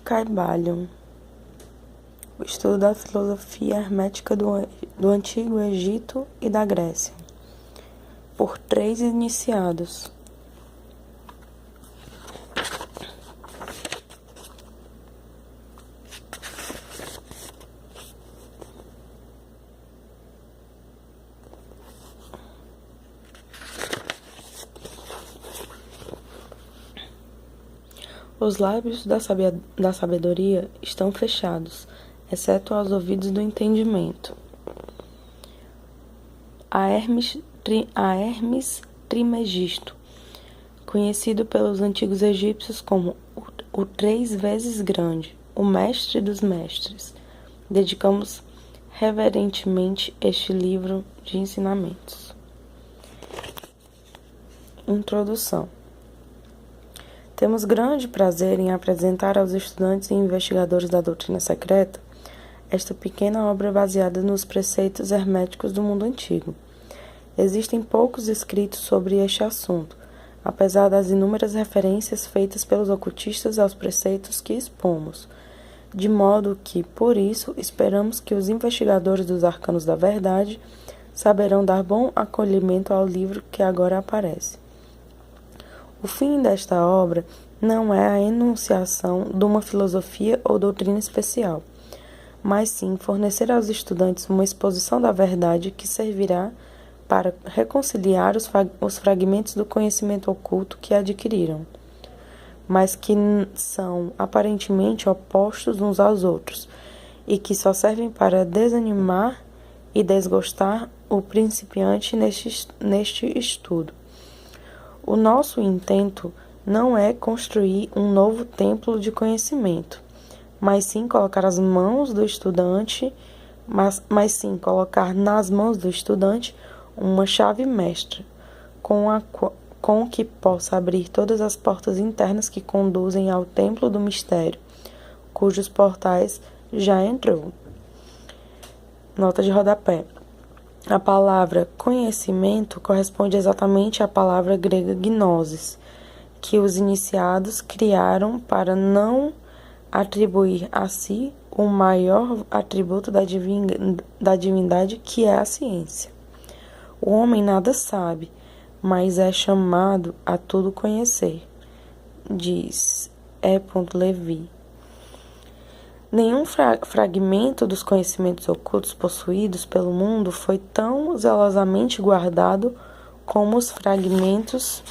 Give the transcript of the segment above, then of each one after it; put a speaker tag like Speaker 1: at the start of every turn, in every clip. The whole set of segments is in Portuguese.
Speaker 1: Kybalion. O estudo da filosofia hermética do Antigo Egito e da Grécia, por 3 iniciados. Os lábios da sabedoria estão fechados, exceto aos ouvidos do entendimento. A Hermes Trimegisto, conhecido pelos antigos egípcios como o 3 vezes grande, o mestre dos mestres, dedicamos reverentemente este livro de ensinamentos. Introdução. Temos grande prazer em apresentar aos estudantes e investigadores da doutrina secreta esta pequena obra baseada nos preceitos herméticos do mundo antigo. Existem poucos escritos sobre este assunto, apesar das inúmeras referências feitas pelos ocultistas aos preceitos que expomos, de modo que, por isso, esperamos que os investigadores dos arcanos da verdade saberão dar bom acolhimento ao livro que agora aparece. O fim desta obra não é a enunciação de uma filosofia ou doutrina especial, mas sim fornecer aos estudantes uma exposição da verdade que servirá para reconciliar os fragmentos do conhecimento oculto que adquiriram, mas que são aparentemente opostos uns aos outros e que só servem para desanimar e desgostar o principiante neste estudo. O nosso intento não é construir um novo templo de conhecimento, mas sim colocar nas mãos do estudante uma chave mestra, com que possa abrir todas as portas internas que conduzem ao templo do mistério, cujos portais já entrou. Nota de rodapé. A palavra conhecimento corresponde exatamente à palavra grega gnosis, que os iniciados criaram para não atribuir a si o maior atributo da divindade, que é a ciência. O homem nada sabe, mas é chamado a tudo conhecer, diz E. Levi. Nenhum fragmento dos conhecimentos ocultos possuídos pelo mundo foi tão zelosamente guardado como os fragmentos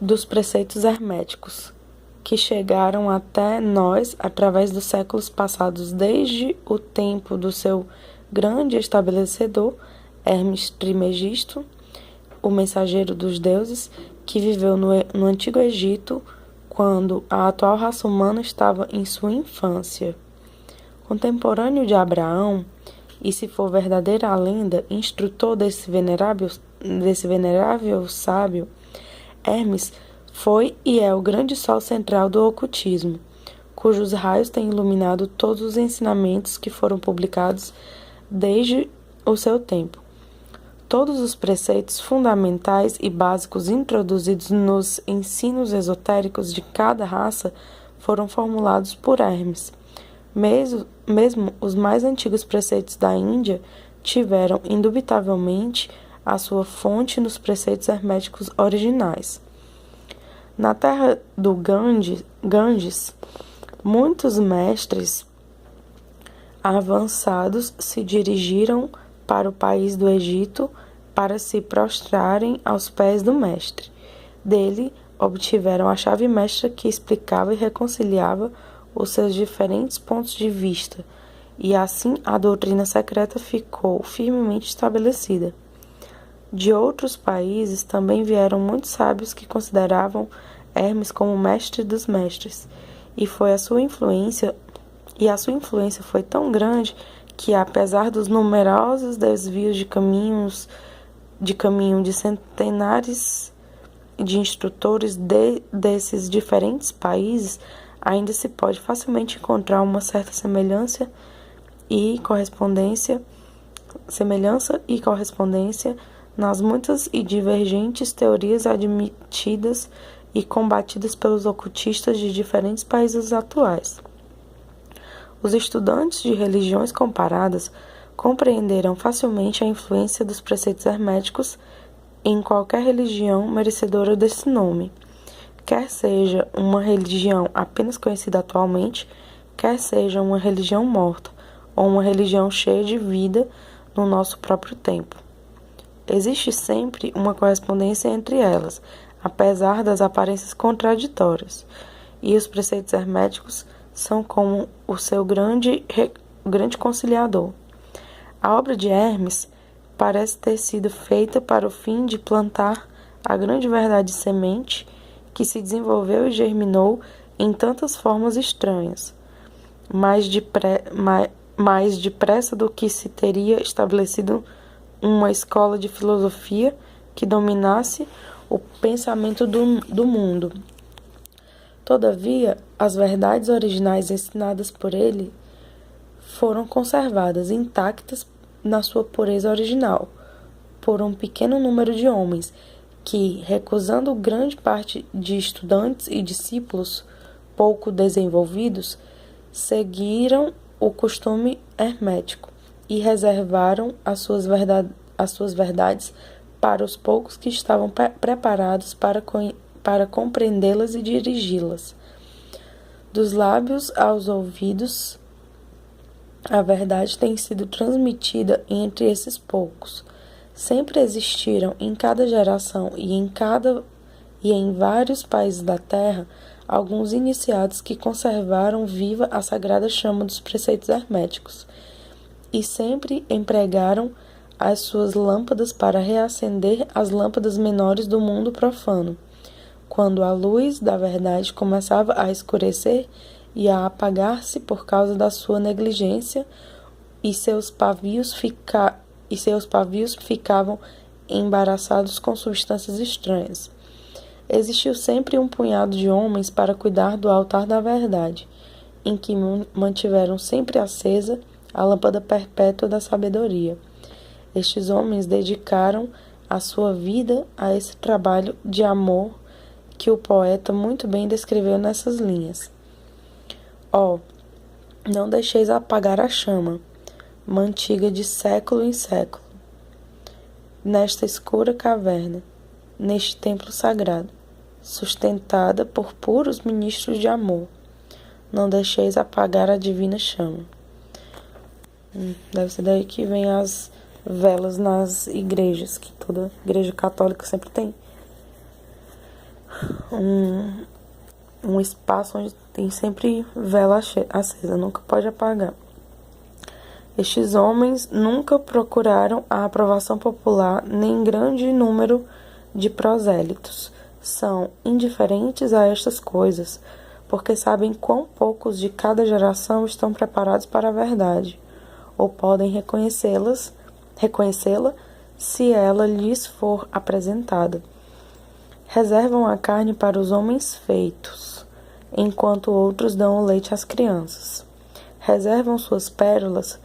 Speaker 1: dos preceitos herméticos, que chegaram até nós através dos séculos passados, desde o tempo do seu grande estabelecedor, Hermes Trimegisto, o mensageiro dos deuses, que viveu no Antigo Egito, quando a atual raça humana estava em sua infância. Contemporâneo de Abraão, e se for verdadeira a lenda, instrutor desse venerável sábio, Hermes foi e é o grande sol central do ocultismo, cujos raios têm iluminado todos os ensinamentos que foram publicados desde o seu tempo. Todos os preceitos fundamentais e básicos introduzidos nos ensinos esotéricos de cada raça foram formulados por Hermes. Mesmo os mais antigos preceitos da Índia tiveram, indubitavelmente, a sua fonte nos preceitos herméticos originais. Na terra do Ganges, muitos mestres avançados se dirigiram para o país do Egito para se prostrarem aos pés do mestre. Dele obtiveram a chave mestra que explicava e reconciliava os seus diferentes pontos de vista, e assim a doutrina secreta ficou firmemente estabelecida. De outros países também vieram muitos sábios que consideravam Hermes como mestre dos mestres, e a sua influência foi tão grande que, apesar dos numerosos desvios de caminho de centenares de instrutores desses diferentes países, ainda se pode facilmente encontrar uma certa semelhança e correspondência nas muitas e divergentes teorias admitidas e combatidas pelos ocultistas de diferentes países atuais. Os estudantes de religiões comparadas compreenderão facilmente a influência dos preceitos herméticos em qualquer religião merecedora desse nome, quer seja uma religião apenas conhecida atualmente, quer seja uma religião morta ou uma religião cheia de vida no nosso próprio tempo. Existe sempre uma correspondência entre elas, apesar das aparências contraditórias, e os preceitos herméticos são como o seu grande conciliador. A obra de Hermes parece ter sido feita para o fim de plantar a grande verdade semente que se desenvolveu e germinou em tantas formas estranhas, mais depressa do que se teria estabelecido uma escola de filosofia que dominasse o pensamento do mundo. Todavia, as verdades originais ensinadas por ele foram conservadas intactas na sua pureza original, por um pequeno número de homens que, recusando grande parte de estudantes e discípulos pouco desenvolvidos, seguiram o costume hermético e reservaram as suas verdades para os poucos que estavam preparados para compreendê-las e dirigi-las. Dos lábios aos ouvidos, a verdade tem sido transmitida entre esses poucos. Sempre existiram em cada geração e em vários países da Terra alguns iniciados que conservaram viva a sagrada chama dos preceitos herméticos e sempre empregaram as suas lâmpadas para reacender as lâmpadas menores do mundo profano, quando a luz da verdade começava a escurecer e a apagar-se por causa da sua negligência, e seus pavios ficavam embaraçados com substâncias estranhas. Existiu sempre um punhado de homens para cuidar do altar da verdade, em que mantiveram sempre acesa a lâmpada perpétua da sabedoria. Estes homens dedicaram a sua vida a esse trabalho de amor que o poeta muito bem descreveu nessas linhas. Ó, não deixeis apagar a chama, mantiga de século em século, nesta escura caverna, neste templo sagrado, sustentada por puros ministros de amor. Não deixeis apagar a divina chama. Deve ser daí que vem as velas nas igrejas, que toda igreja católica sempre tem um espaço onde tem sempre vela acesa, nunca pode apagar. Estes homens nunca procuraram a aprovação popular nem grande número de prosélitos. São indiferentes a estas coisas, porque sabem quão poucos de cada geração estão preparados para a verdade, ou podem reconhecê-la se ela lhes for apresentada. Reservam a carne para os homens feitos, enquanto outros dão o leite às crianças. Reservam suas pérolas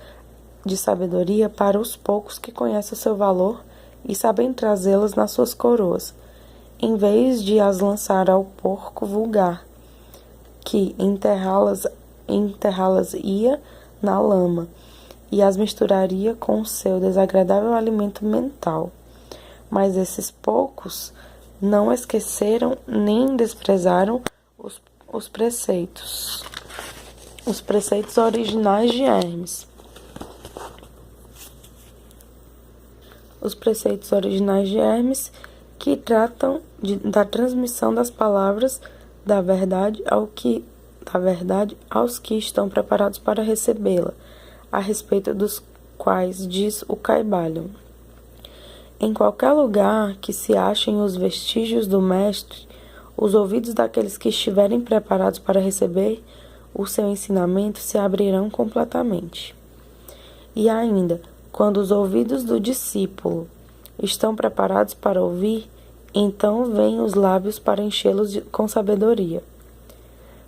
Speaker 1: de sabedoria para os poucos que conhecem o seu valor e sabem trazê-las nas suas coroas, em vez de as lançar ao porco vulgar, que enterrá-las ia na lama e as misturaria com o seu desagradável alimento mental. Mas esses poucos não esqueceram nem desprezaram os preceitos originais de Hermes. Os preceitos originais de Hermes que tratam da transmissão das palavras da verdade aos que estão preparados para recebê-la, a respeito dos quais diz o Caibalion: em qualquer lugar que se achem os vestígios do Mestre, os ouvidos daqueles que estiverem preparados para receber o seu ensinamento se abrirão completamente. E ainda, quando os ouvidos do discípulo estão preparados para ouvir, então vêm os lábios para enchê-los com sabedoria.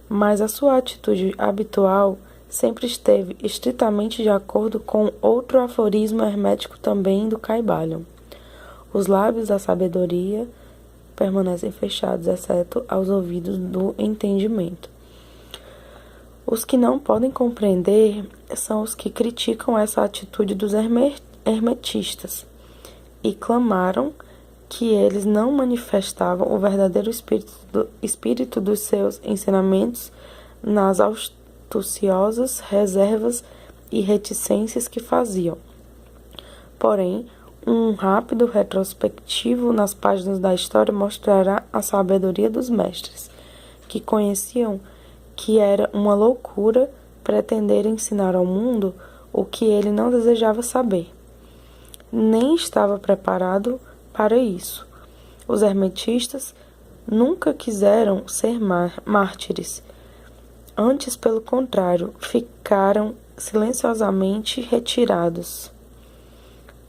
Speaker 1: Mas a sua atitude habitual sempre esteve estritamente de acordo com outro aforismo hermético também do Caibalion: os lábios da sabedoria permanecem fechados, exceto aos ouvidos do entendimento. Os que não podem compreender são os que criticam essa atitude dos hermetistas e clamaram que eles não manifestavam o verdadeiro espírito dos seus ensinamentos nas astuciosas reservas e reticências que faziam. Porém, um rápido retrospectivo nas páginas da história mostrará a sabedoria dos mestres, que conheciam que era uma loucura pretender ensinar ao mundo o que ele não desejava saber. Nem estava preparado para isso. Os hermetistas nunca quiseram ser mártires. Antes, pelo contrário, ficaram silenciosamente retirados,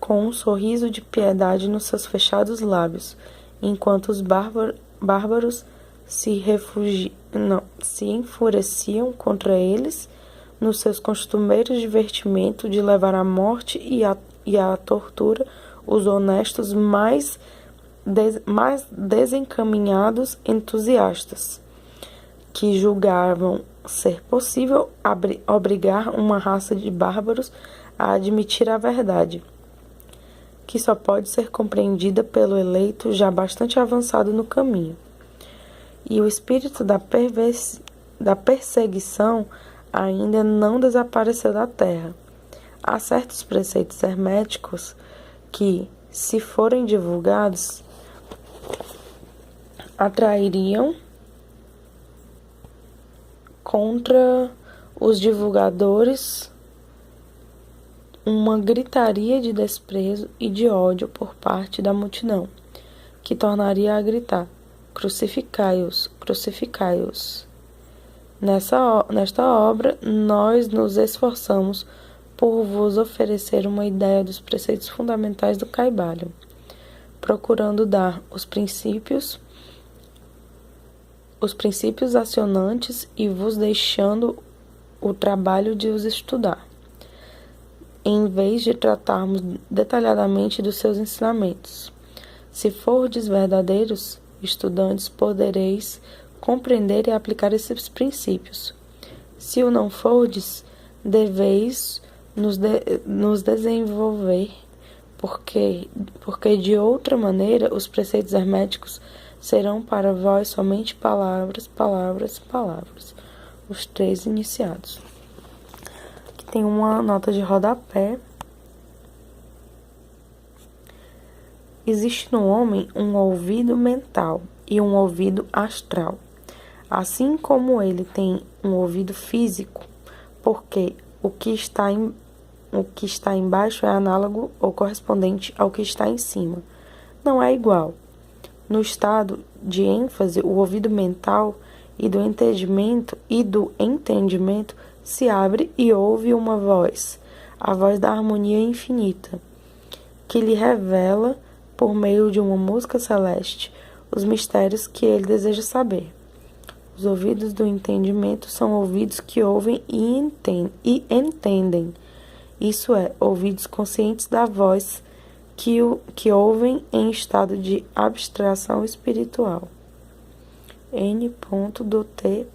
Speaker 1: com um sorriso de piedade nos seus fechados lábios, enquanto os bárbaros se enfureciam contra eles nos seus costumeiros divertimentos de levar à morte e à tortura os honestos mais desencaminhados entusiastas, que julgavam ser possível obrigar uma raça de bárbaros a admitir a verdade, que só pode ser compreendida pelo eleito já bastante avançado no caminho. E o espírito da perseguição ainda não desapareceu da terra. Há certos preceitos herméticos que, se forem divulgados, atrairiam contra os divulgadores uma gritaria de desprezo e de ódio por parte da multidão, que tornaria a gritar: crucificai-os, crucificai-os. Nesta obra, nós nos esforçamos por vos oferecer uma ideia dos preceitos fundamentais do Kybalion, procurando dar os princípios acionantes e vos deixando o trabalho de os estudar, em vez de tratarmos detalhadamente dos seus ensinamentos. Se fordes verdadeiros estudantes, podereis compreender e aplicar esses princípios. Se o não fordes, deveis nos desenvolver, porque de outra maneira os preceitos herméticos serão para vós somente palavras, palavras, palavras. Os 3 iniciados. Aqui tem uma nota de rodapé. Existe no homem um ouvido mental e um ouvido astral, assim como ele tem um ouvido físico, porque o que está embaixo é análogo ou correspondente ao que está em cima. Não é igual. No estado de ênfase, o ouvido mental e do entendimento se abre e ouve uma voz, a voz da harmonia infinita, que lhe revela, por meio de uma música celeste, os mistérios que ele deseja saber. Os ouvidos do entendimento são ouvidos que ouvem e entendem. Isso é, ouvidos conscientes da voz que ouvem em estado de abstração espiritual. N.T.